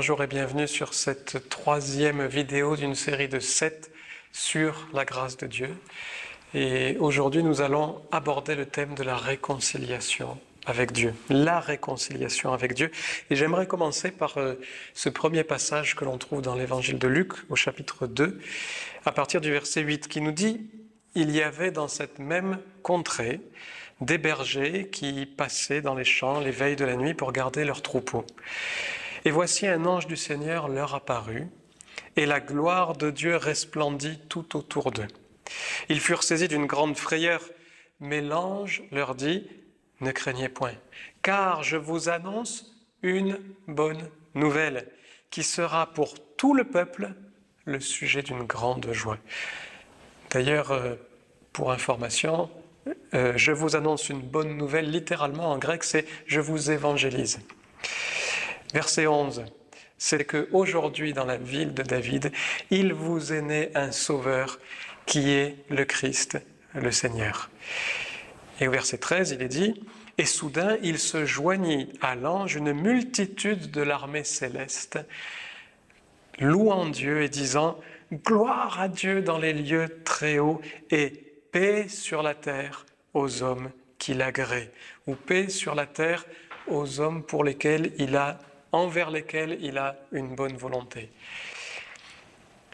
Bonjour et bienvenue sur cette troisième vidéo d'une série de 7 sur la grâce de Dieu. Et aujourd'hui, nous allons aborder le thème de la réconciliation avec Dieu, la réconciliation avec Dieu. Et j'aimerais commencer par ce premier passage que l'on trouve dans l'évangile de Luc, au chapitre 2, à partir du verset 8, qui nous dit « Il y avait dans cette même contrée des bergers qui passaient dans les champs les veilles de la nuit pour garder leurs troupeaux. Et voici un ange du Seigneur leur apparut, et la gloire de Dieu resplendit tout autour d'eux. Ils furent saisis d'une grande frayeur, mais l'ange leur dit « Ne craignez point, car je vous annonce une bonne nouvelle, qui sera pour tout le peuple le sujet d'une grande joie. » D'ailleurs, pour information, je vous annonce une bonne nouvelle, littéralement en grec, c'est « je vous évangélise ». Verset 11, c'est qu'aujourd'hui dans la ville de David, il vous est né un sauveur qui est le Christ, le Seigneur. Et au verset 13, il est dit « Et soudain, il se joignit à l'ange une multitude de l'armée céleste, louant Dieu et disant « Gloire à Dieu dans les lieux très hauts et paix sur la terre aux hommes qui l'agréent. » Ou paix sur la terre aux hommes envers lesquels il a une bonne volonté.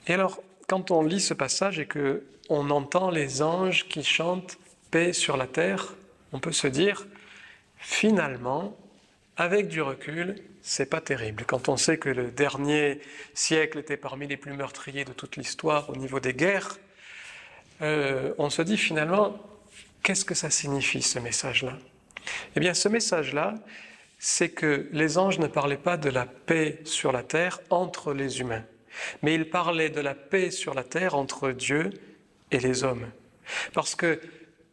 Et alors, quand on lit ce passage et qu'on entend les anges qui chantent « paix sur la terre », on peut se dire, finalement, avec du recul, c'est pas terrible. Quand on sait que le dernier siècle était parmi les plus meurtriers de toute l'histoire au niveau des guerres, on se dit finalement, qu'est-ce que ça signifie ce message-là ? Eh bien, ce message-là, c'est que les anges ne parlaient pas de la paix sur la terre entre les humains, mais ils parlaient de la paix sur la terre entre Dieu et les hommes. Parce que,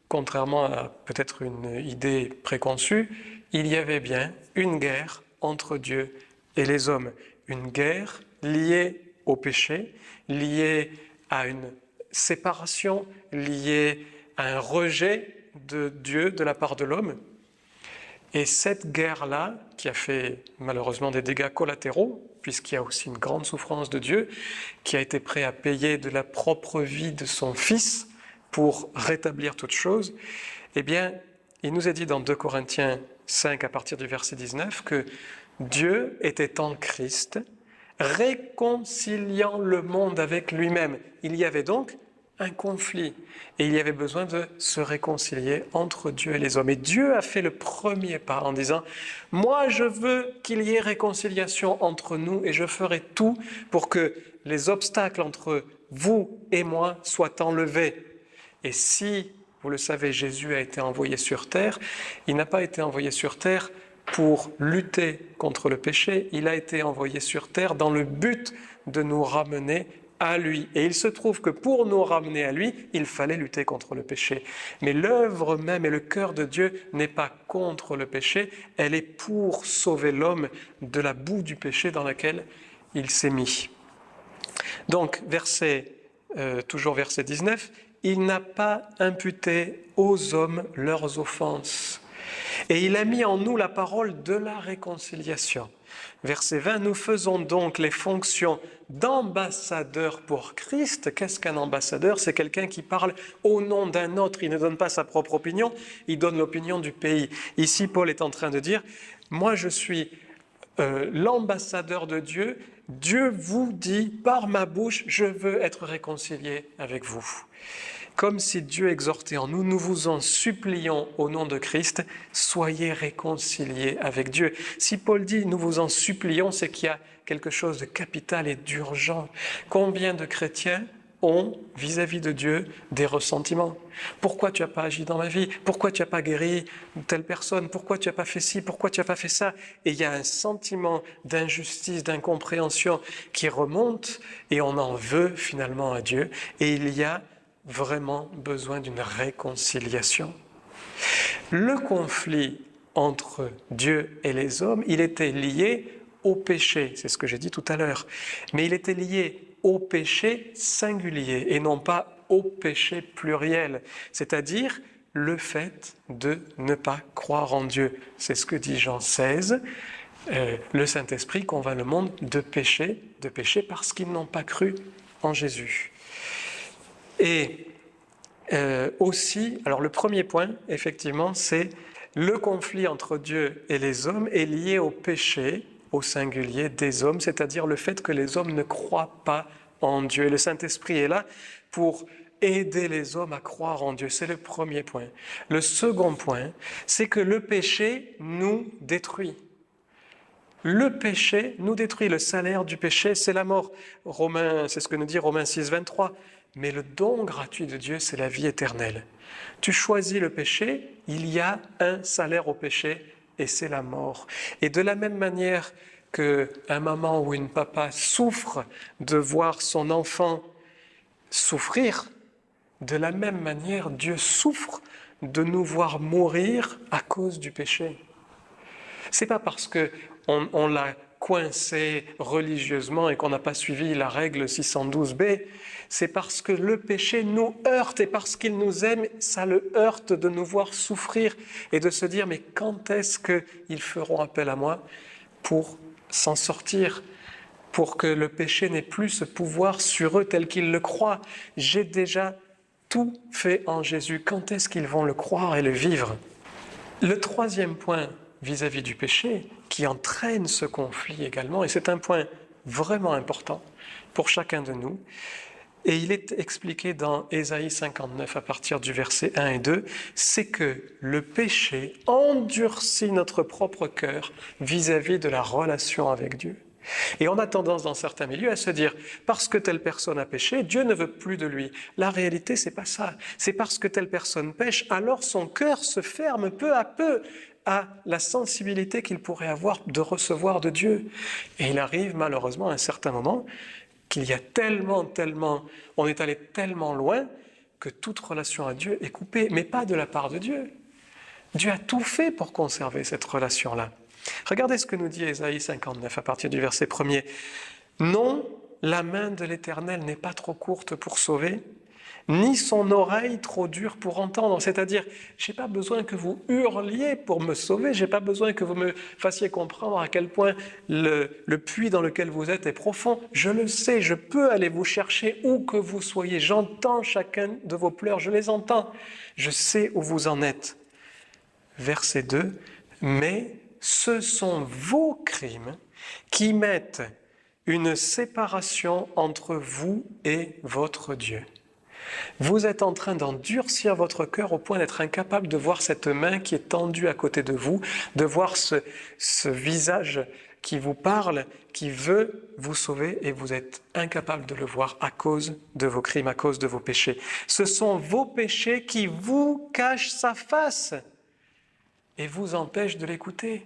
contrairement à peut-être une idée préconçue, il y avait bien une guerre entre Dieu et les hommes. Une guerre liée au péché, liée à une séparation, liée à un rejet de Dieu de la part de l'homme. Et cette guerre-là, qui a fait malheureusement des dégâts collatéraux, puisqu'il y a aussi une grande souffrance de Dieu, qui a été prêt à payer de la propre vie de son Fils pour rétablir toute chose, eh bien, il nous est dit dans 2 Corinthiens 5, à partir du verset 19, que Dieu était en Christ, réconciliant le monde avec lui-même. Il y avait donc un conflit, et il y avait besoin de se réconcilier entre Dieu et les hommes. Et Dieu a fait le premier pas en disant « Moi, je veux qu'il y ait réconciliation entre nous, et je ferai tout pour que les obstacles entre vous et moi soient enlevés. » Et si, vous le savez, Jésus a été envoyé sur terre, il n'a pas été envoyé sur terre pour lutter contre le péché, il a été envoyé sur terre dans le but de nous ramener à lui. Et il se trouve que pour nous ramener à lui, il fallait lutter contre le péché. Mais l'œuvre même et le cœur de Dieu n'est pas contre le péché, elle est pour sauver l'homme de la boue du péché dans laquelle il s'est mis. Donc, toujours verset 19, « Il n'a pas imputé aux hommes leurs offenses. Et il a mis en nous la parole de la réconciliation. » Verset 20, « Nous faisons donc les fonctions d'ambassadeurs pour Christ. » Qu'est-ce qu'un ambassadeur ? C'est quelqu'un qui parle au nom d'un autre. Il ne donne pas sa propre opinion, il donne l'opinion du pays. Ici, Paul est en train de dire, « Moi, je suis l'ambassadeur de Dieu. Dieu vous dit par ma bouche, je veux être réconcilié avec vous. » Comme si Dieu exhortait en nous, nous vous en supplions au nom de Christ, soyez réconciliés avec Dieu. Si Paul dit nous vous en supplions, c'est qu'il y a quelque chose de capital et d'urgent. Combien de chrétiens ont vis-à-vis de Dieu des ressentiments ? Pourquoi tu n'as pas agi dans ma vie ? Pourquoi tu n'as pas guéri telle personne ? Pourquoi tu n'as pas fait ci ? Pourquoi tu n'as pas fait ça ? Et il y a un sentiment d'injustice, d'incompréhension qui remonte et on en veut finalement à Dieu. Et il y a vraiment besoin d'une réconciliation. Le conflit entre Dieu et les hommes, il était lié au péché, c'est ce que j'ai dit tout à l'heure, mais il était lié au péché singulier et non pas au péché pluriel, c'est-à-dire le fait de ne pas croire en Dieu. C'est ce que dit Jean 16, Le Saint-Esprit convainc le monde de péché parce qu'ils n'ont pas cru en Jésus. Et aussi, alors le premier point, effectivement, c'est le conflit entre Dieu et les hommes est lié au péché, au singulier des hommes, c'est-à-dire le fait que les hommes ne croient pas en Dieu. Et le Saint-Esprit est là pour aider les hommes à croire en Dieu. C'est le premier point. Le second point, c'est que le péché nous détruit. Le péché nous détruit. Le salaire du péché, c'est la mort. C'est ce que nous dit Romains 6, 23. Mais le don gratuit de Dieu, c'est la vie éternelle. Tu choisis le péché, il y a un salaire au péché, et c'est la mort. Et de la même manière qu'un maman ou un papa souffre de voir son enfant souffrir, de la même manière, Dieu souffre de nous voir mourir à cause du péché. C'est pas parce qu'on l'a coincé religieusement et qu'on n'a pas suivi la règle 612b, c'est parce que le péché nous heurte et parce qu'il nous aime, ça le heurte de nous voir souffrir et de se dire mais quand est-ce qu'ils feront appel à moi pour s'en sortir, pour que le péché n'ait plus ce pouvoir sur eux tel qu'ils le croient. J'ai déjà tout fait en Jésus, quand est-ce qu'ils vont le croire et le vivre? Le troisième point vis-à-vis du péché, qui entraîne ce conflit également, et c'est un point vraiment important pour chacun de nous, et il est expliqué dans Ésaïe 59 à partir du verset 1 et 2, c'est que le péché endurcit notre propre cœur vis-à-vis de la relation avec Dieu. Et on a tendance dans certains milieux à se dire, parce que telle personne a péché, Dieu ne veut plus de lui. La réalité, c'est pas ça. C'est parce que telle personne pêche, alors son cœur se ferme peu à peu à la sensibilité qu'il pourrait avoir de recevoir de Dieu. Et il arrive malheureusement à un certain moment qu'il y a on est allé tellement loin que toute relation à Dieu est coupée, mais pas de la part de Dieu. Dieu a tout fait pour conserver cette relation-là. Regardez ce que nous dit Ésaïe 59 à partir du verset 1er. « Non, la main de l'Éternel n'est pas trop courte pour sauver, ni son oreille trop dure pour entendre. » C'est-à-dire, je n'ai pas besoin que vous hurliez pour me sauver, je n'ai pas besoin que vous me fassiez comprendre à quel point le puits dans lequel vous êtes est profond. Je le sais, je peux aller vous chercher où que vous soyez. J'entends chacun de vos pleurs, je les entends. Je sais où vous en êtes. Verset 2, « Mais ce sont vos crimes qui mettent une séparation entre vous et votre Dieu. » Vous êtes en train d'endurcir votre cœur au point d'être incapable de voir cette main qui est tendue à côté de vous, de voir ce visage qui vous parle, qui veut vous sauver, et vous êtes incapable de le voir à cause de vos crimes, à cause de vos péchés. Ce sont vos péchés qui vous cachent sa face et vous empêchent de l'écouter.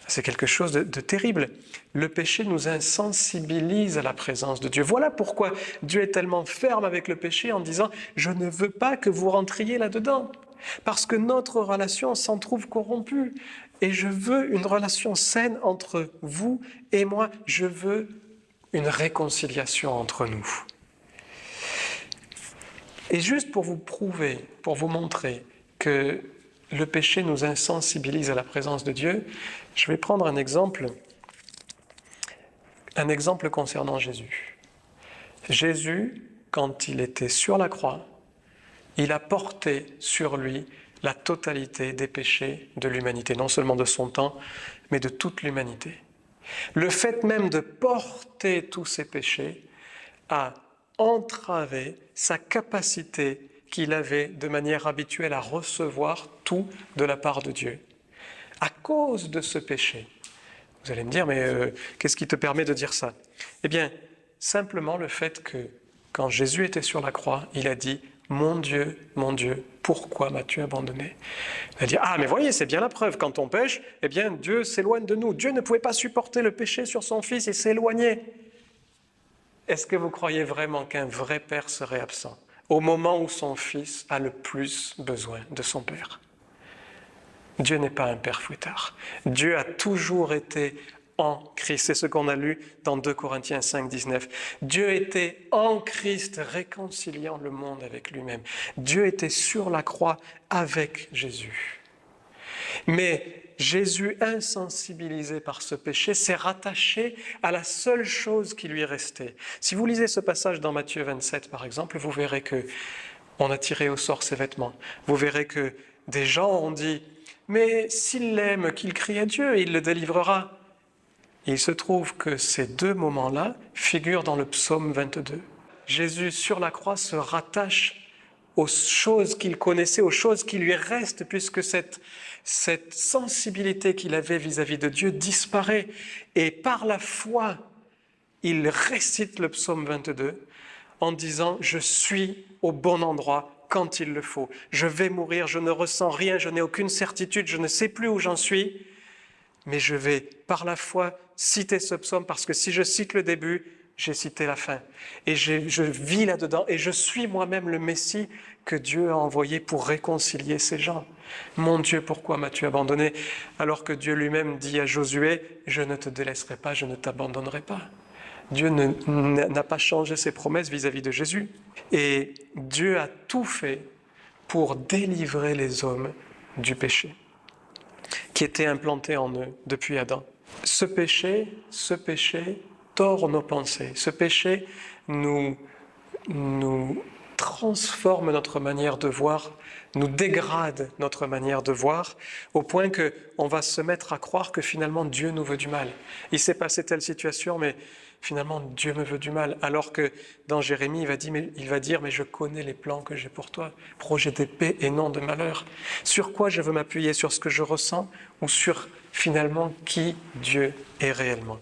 C'est quelque chose de terrible. Le péché nous insensibilise à la présence de Dieu. Voilà pourquoi Dieu est tellement ferme avec le péché en disant « Je ne veux pas que vous rentriez là-dedans, parce que notre relation s'en trouve corrompue. Et je veux une relation saine entre vous et moi. Je veux une réconciliation entre nous. » Et juste pour vous prouver, pour vous montrer que le péché nous insensibilise à la présence de Dieu, je vais prendre un exemple concernant Jésus. Jésus, quand il était sur la croix, il a porté sur lui la totalité des péchés de l'humanité, non seulement de son temps, mais de toute l'humanité. Le fait même de porter tous ces péchés a entravé sa capacité qu'il avait de manière habituelle à recevoir tout de la part de Dieu. À cause de ce péché. Vous allez me dire, mais qu'est-ce qui te permet de dire ça? Eh bien, simplement le fait que quand Jésus était sur la croix, il a dit « Mon Dieu, pourquoi m'as-tu abandonné ?» Il a dit « Ah, mais voyez, c'est bien la preuve, quand on pêche, eh bien, Dieu s'éloigne de nous. Dieu ne pouvait pas supporter le péché sur son Fils et s'éloignait. » Est-ce que vous croyez vraiment qu'un vrai père serait absent au moment où son Fils a le plus besoin de son Père? Dieu n'est pas un père fouettard. Dieu a toujours été en Christ. C'est ce qu'on a lu dans 2 Corinthiens 5, 19. Dieu était en Christ, réconciliant le monde avec lui-même. Dieu était sur la croix avec Jésus. Mais Jésus, insensibilisé par ce péché, s'est rattaché à la seule chose qui lui restait. Si vous lisez ce passage dans Matthieu 27, par exemple, vous verrez que on a tiré au sort ses vêtements. Vous verrez que des gens ont dit « Mais s'il l'aime, qu'il crie à Dieu, il le délivrera. » Il se trouve que ces deux moments-là figurent dans le psaume 22. Jésus, sur la croix, se rattache aux choses qu'il connaissait, aux choses qui lui restent, puisque cette sensibilité qu'il avait vis-à-vis de Dieu disparaît. Et par la foi, il récite le psaume 22 en disant « Je suis au bon endroit quand il le faut. Je vais mourir, je ne ressens rien, je n'ai aucune certitude, je ne sais plus où j'en suis, mais je vais par la foi citer ce psaume parce que si je cite le début, j'ai cité la fin. Et je vis là-dedans et je suis moi-même le Messie que Dieu a envoyé pour réconcilier ces gens. Mon Dieu, pourquoi m'as-tu abandonné? Alors que Dieu lui-même dit à Josué, je ne te délaisserai pas, je ne t'abandonnerai pas. Dieu n'a pas changé ses promesses vis-à-vis de Jésus. Et Dieu a tout fait pour délivrer les hommes du péché qui était implanté en eux depuis Adam. Ce péché tord nos pensées. Ce péché nous transforme notre manière de voir, nous dégrade notre manière de voir, au point qu'on va se mettre à croire que finalement Dieu nous veut du mal. Il s'est passé telle situation, mais finalement Dieu me veut du mal. Alors que dans Jérémie, il va dire, mais je connais les plans que j'ai pour toi, projet de paix et non de malheur. Sur quoi je veux m'appuyer? Sur ce que je ressens ou sur finalement qui Dieu est réellement?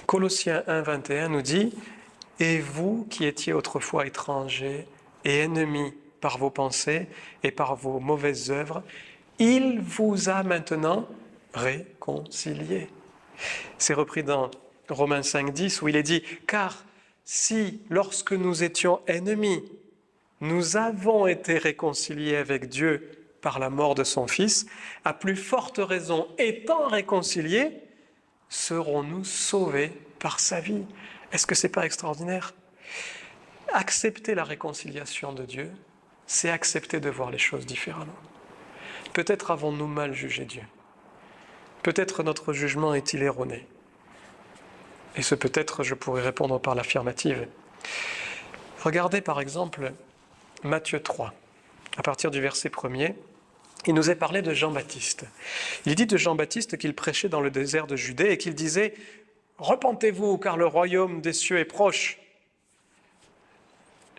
Colossiens 1, 21 nous dit « Et vous qui étiez autrefois étrangers et ennemis par vos pensées et par vos mauvaises œuvres, il vous a maintenant réconciliés. » C'est repris dans Romains 5, 10 où il est dit « Car si, lorsque nous étions ennemis, nous avons été réconciliés avec Dieu par la mort de son Fils, à plus forte raison, étant réconciliés, serons-nous sauvés par sa vie. » Est-ce que ce n'est pas extraordinaire? Accepter la réconciliation de Dieu, c'est accepter de voir les choses différemment. Peut-être avons-nous mal jugé Dieu. Peut-être notre jugement est-il erroné. Et ce peut-être, je pourrais répondre par l'affirmative. Regardez par exemple Matthieu 3, à partir du verset 1er. Il nous est parlé de Jean-Baptiste. Il dit de Jean-Baptiste qu'il prêchait dans le désert de Judée et qu'il disait « Repentez-vous, car le royaume des cieux est proche. »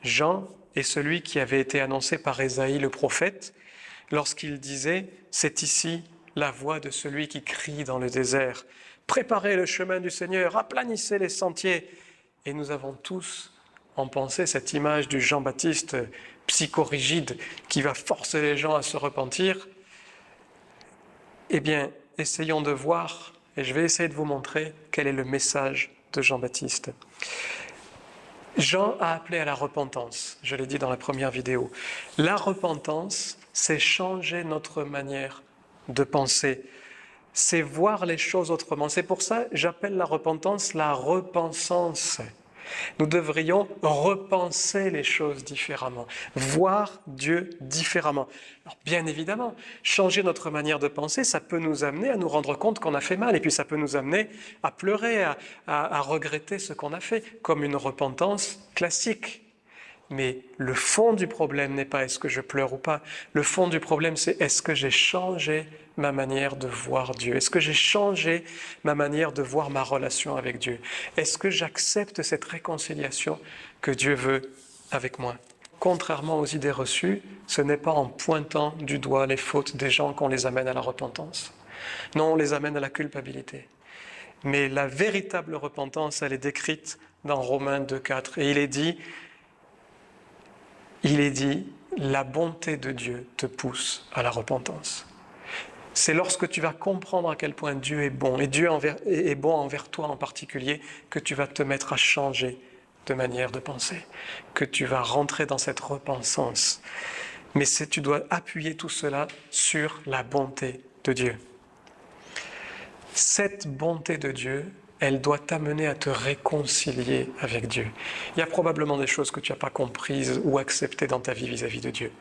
Jean est celui qui avait été annoncé par Ésaïe le prophète lorsqu'il disait « C'est ici la voix de celui qui crie dans le désert. Préparez le chemin du Seigneur, aplanissez les sentiers. » Et nous avons tous en pensée cette image du Jean-Baptiste psychorigide qui va forcer les gens à se repentir. Eh bien, essayons de voir, et je vais essayer de vous montrer quel est le message de Jean-Baptiste. Jean a appelé à la repentance, je l'ai dit dans la première vidéo. La repentance, c'est changer notre manière de penser, c'est voir les choses autrement. C'est pour ça que j'appelle la repentance la repensance. Nous devrions repenser les choses différemment, voir Dieu différemment. Alors, bien évidemment, changer notre manière de penser, ça peut nous amener à nous rendre compte qu'on a fait mal, et puis ça peut nous amener à pleurer, à regretter ce qu'on a fait, comme une repentance classique. Mais le fond du problème n'est pas est-ce que je pleure ou pas. Le fond du problème, c'est est-ce que j'ai changé ma manière de voir Dieu? Est-ce que j'ai changé ma manière de voir ma relation avec Dieu? Est-ce que j'accepte cette réconciliation que Dieu veut avec moi? Contrairement aux idées reçues, ce n'est pas en pointant du doigt les fautes des gens qu'on les amène à la repentance. Non, on les amène à la culpabilité. Mais la véritable repentance, elle est décrite dans Romains 2,4. Et il est dit, la bonté de Dieu te pousse à la repentance. C'est lorsque tu vas comprendre à quel point Dieu est bon, et Dieu est bon envers toi en particulier, que tu vas te mettre à changer de manière de penser, que tu vas rentrer dans cette repentance. Mais tu dois appuyer tout cela sur la bonté de Dieu. Cette bonté de Dieu, elle doit t'amener à te réconcilier avec Dieu. Il y a probablement des choses que tu n'as pas comprises ou acceptées dans ta vie vis-à-vis de Dieu.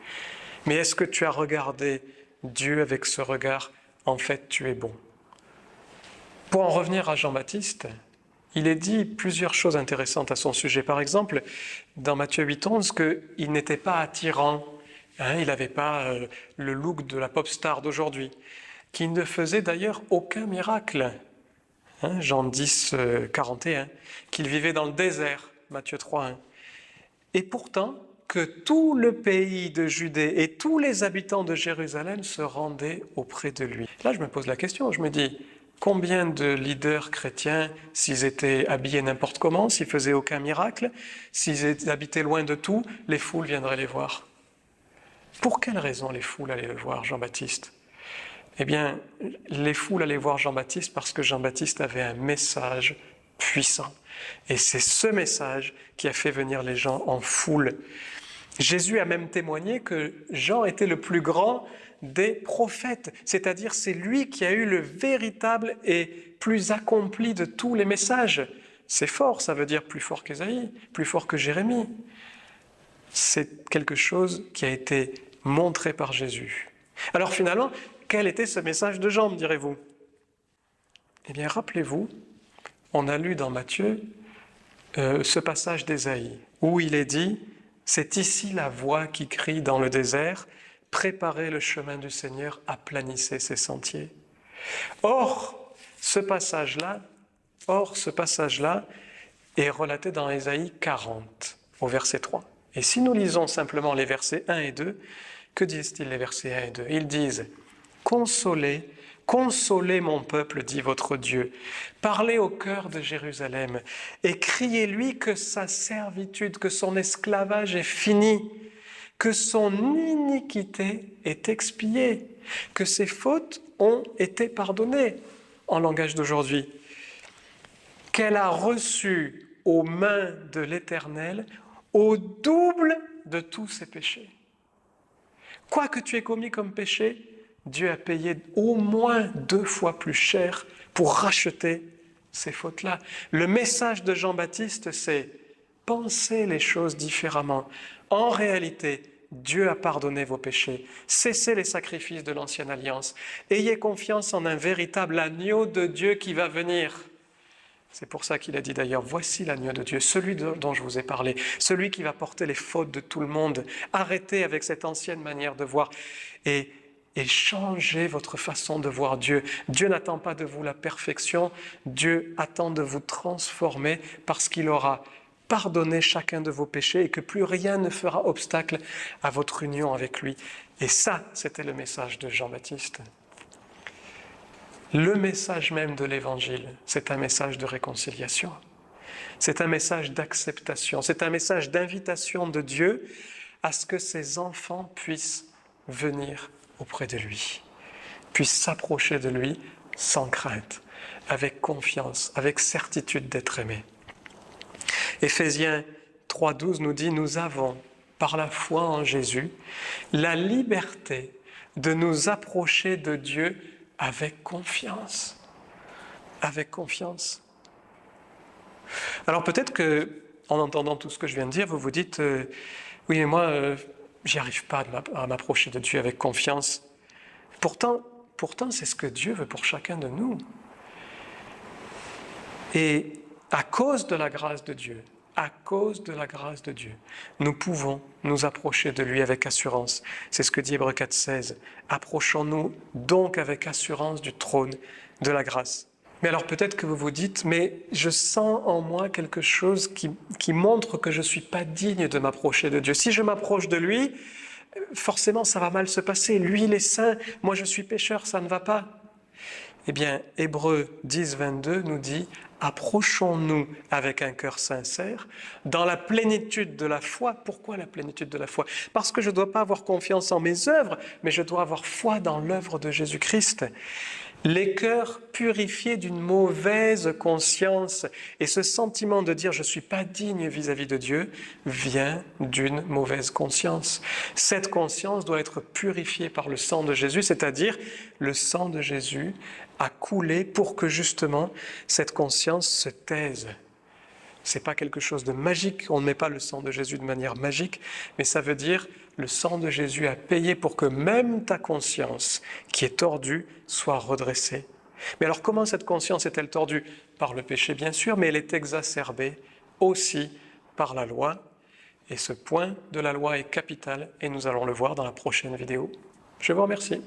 Mais est-ce que tu as regardé Dieu avec ce regard, en fait tu es bon. Pour en revenir à Jean-Baptiste, il est dit plusieurs choses intéressantes à son sujet. Par exemple, dans Matthieu 8,11, qu'il n'était pas attirant, il n'avait pas le look de la pop star d'aujourd'hui, qu'il ne faisait d'ailleurs aucun miracle. Jean 10, 41, qu'il vivait dans le désert, Matthieu 3, 1. Et pourtant, que tout le pays de Judée et tous les habitants de Jérusalem se rendaient auprès de lui. Là, je me pose la question, je me dis, combien de leaders chrétiens, s'ils étaient habillés n'importe comment, s'ils faisaient aucun miracle, s'ils habitaient loin de tout, les foules viendraient les voir? Pour quelle raison les foules allaient le voir, Jean-Baptiste? Eh bien, les foules allaient voir Jean-Baptiste parce que Jean-Baptiste avait un message puissant. Et c'est ce message qui a fait venir les gens en foule. Jésus a même témoigné que Jean était le plus grand des prophètes, c'est-à-dire c'est lui qui a eu le véritable et plus accompli de tous les messages. C'est fort, ça veut dire plus fort qu'Ésaïe, plus fort que Jérémie. C'est quelque chose qui a été montré par Jésus. Alors finalement, quel était ce message de Jean, me direz-vous? Eh bien, rappelez-vous, on a lu dans Matthieu ce passage d'Ésaïe, où il est dit « C'est ici la voix qui crie dans le désert, préparez le chemin du Seigneur, aplanissez ses sentiers. » Or, ce passage-là est relaté dans Ésaïe 40, au verset 3. Et si nous lisons simplement les versets 1 et 2, que disent-ils les versets 1 et 2? Ils disent « Consolez, consolez mon peuple, dit votre Dieu. Parlez au cœur de Jérusalem et criez-lui que sa servitude, que son esclavage est fini, que son iniquité est expiée, que ses fautes ont été pardonnées, en langage d'aujourd'hui, qu'elle a reçu aux mains de l'Éternel au double de tous ses péchés. Quoi que tu aies commis comme péché, Dieu a payé au moins 2 fois plus cher pour racheter ces fautes-là. Le message de Jean-Baptiste, c'est « Pensez les choses différemment. En réalité, Dieu a pardonné vos péchés. Cessez les sacrifices de l'ancienne alliance. Ayez confiance en un véritable agneau de Dieu qui va venir. » C'est pour ça qu'il a dit d'ailleurs « Voici l'agneau de Dieu, celui dont je vous ai parlé, celui qui va porter les fautes de tout le monde. Arrêtez avec cette ancienne manière de voir et changez votre façon de voir Dieu. Dieu n'attend pas de vous la perfection, Dieu attend de vous transformer parce qu'il aura pardonné chacun de vos péchés et que plus rien ne fera obstacle à votre union avec lui. » Et ça, c'était le message de Jean-Baptiste. Le message même de l'Évangile, c'est un message de réconciliation. C'est un message d'acceptation, c'est un message d'invitation de Dieu à ce que ses enfants puissent venir auprès de lui, puissent s'approcher de lui sans crainte, avec confiance, avec certitude d'être aimés. Éphésiens 3,12 nous dit « Nous avons, par la foi en Jésus, la liberté de nous approcher de Dieu avec confiance. » Avec confiance. Alors peut-être que, en entendant tout ce que je viens de dire, vous vous dites « Oui, mais moi, j'y arrive pas à m'approcher de Dieu avec confiance. » Pourtant, c'est ce que Dieu veut pour chacun de nous. Et à cause de la grâce de Dieu, nous pouvons nous approcher de lui avec assurance. C'est ce que dit Hébreux 4,16. Approchons-nous donc avec assurance du trône de la grâce. Mais alors peut-être que vous vous dites, mais je sens en moi quelque chose qui montre que je ne suis pas digne de m'approcher de Dieu. Si je m'approche de lui, forcément ça va mal se passer. Lui il est saint, moi je suis pécheur, ça ne va pas. Eh bien, Hébreux 10, 22 nous dit « Approchons-nous avec un cœur sincère, dans la plénitude de la foi. » Pourquoi la plénitude de la foi? Parce que je ne dois pas avoir confiance en mes œuvres, mais je dois avoir foi dans l'œuvre de Jésus-Christ. Les cœurs purifiés d'une mauvaise conscience. Et ce sentiment de dire « je ne suis pas digne vis-à-vis de Dieu » vient d'une mauvaise conscience. Cette conscience doit être purifiée par le sang de Jésus, c'est-à-dire le sang de Jésus a coulé pour que justement cette conscience se taise. C'est pas quelque chose de magique, on ne met pas le sang de Jésus de manière magique, mais ça veut dire le sang de Jésus a payé pour que même ta conscience, qui est tordue, soit redressée. Mais alors comment cette conscience est-elle tordue? Par le péché bien sûr, mais elle est exacerbée aussi par la loi. Et ce point de la loi est capital et nous allons le voir dans la prochaine vidéo. Je vous remercie.